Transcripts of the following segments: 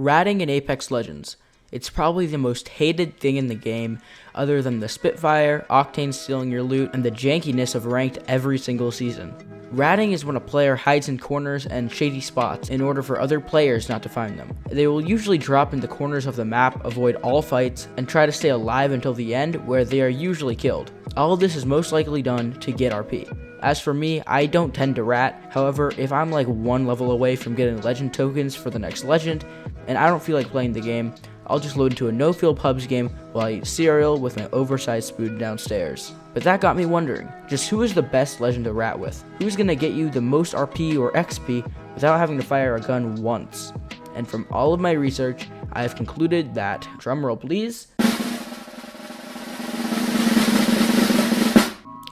Ratting in Apex Legends. It's probably the most hated thing in the game, other than the Spitfire, Octane stealing your loot, and the jankiness of ranked every single season. Ratting is when a player hides in corners and shady spots in order for other players not to find them. They will usually drop in the corners of the map, avoid all fights, and try to stay alive until the end, where they are usually killed. All of this is most likely done to get RP. As for me, I don't tend to rat. However, if I'm like one level away from getting legend tokens for the next legend, and I don't feel like playing the game, I'll just load into a no-feel pubs game while I eat cereal with my oversized spoon downstairs. But that got me wondering, just who is the best legend to rat with? Who's gonna get you the most RP or XP without having to fire a gun once? And from all of my research, I have concluded that, drumroll please,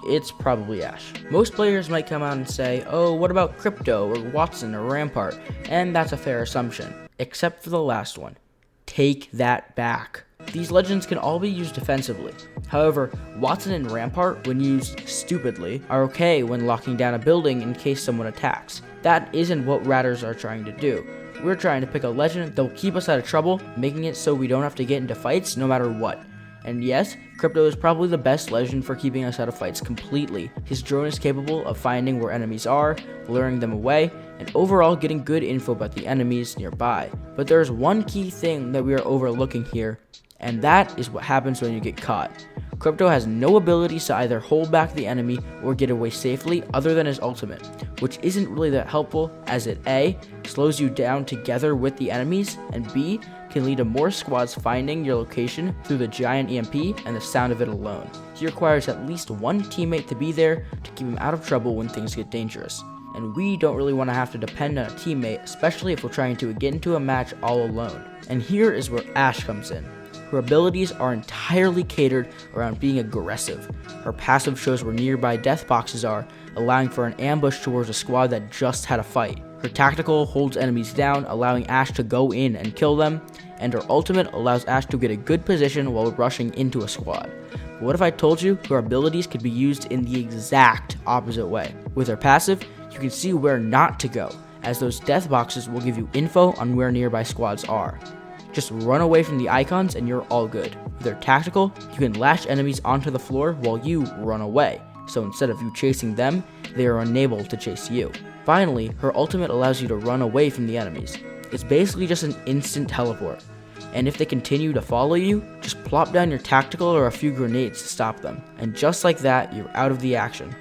it's probably Ashe. Most players might come out and say, oh, what about Crypto or Wattson or Rampart? And that's a fair assumption, except for the last one. Take that back. These legends can all be used defensively. However, Wattson and Rampart, when used stupidly, are okay when locking down a building in case someone attacks. That isn't what ratters are trying to do. We're trying to pick a legend that will keep us out of trouble, making it so we don't have to get into fights no matter what. And yes, Crypto is probably the best legend for keeping us out of fights completely. His drone is capable of finding where enemies are, luring them away, and overall getting good info about the enemies nearby. But there's one key thing that we are overlooking here, and that is what happens when you get caught. Crypto has no abilities to either hold back the enemy or get away safely other than his ultimate, which isn't really that helpful as it A, slows you down together with the enemies, and B, can lead to more squads finding your location through the giant EMP and the sound of it alone. He requires at least one teammate to be there to keep him out of trouble when things get dangerous. And we don't really want to have to depend on a teammate, especially if we're trying to get into a match all alone. And here is where Ashe comes in. Her abilities are entirely catered around being aggressive. Her passive shows where nearby death boxes are, allowing for an ambush towards a squad that just had a fight. Her tactical holds enemies down, allowing Ashe to go in and kill them, and her ultimate allows Ashe to get a good position while rushing into a squad. But what if I told you her abilities could be used in the exact opposite way? With her passive, you can see where not to go, as those death boxes will give you info on where nearby squads are. Just run away from the icons and you're all good. With her tactical, you can lash enemies onto the floor while you run away, so instead of you chasing them, they are unable to chase you. Finally, her ultimate allows you to run away from the enemies. It's basically just an instant teleport, and if they continue to follow you, just plop down your tactical or a few grenades to stop them, and just like that, you're out of the action.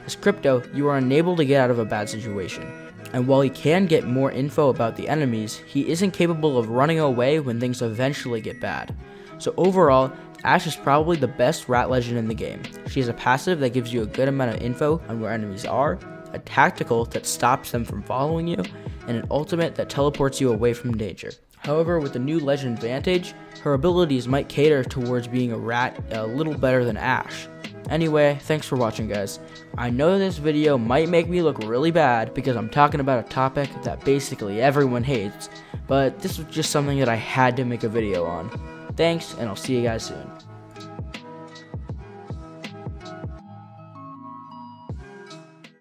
As Crypto, you are unable to get out of a bad situation. And while he can get more info about the enemies, he isn't capable of running away when things eventually get bad. So overall, Ashe is probably the best rat legend in the game. She has a passive that gives you a good amount of info on where enemies are, a tactical that stops them from following you, and an ultimate that teleports you away from danger. However, with the new legend Vantage, her abilities might cater towards being a rat a little better than Ashe. Anyway, thanks for watching, guys. I know this video might make me look really bad because I'm talking about a topic that basically everyone hates, but this was just something that I had to make a video on. Thanks, and I'll see you guys soon.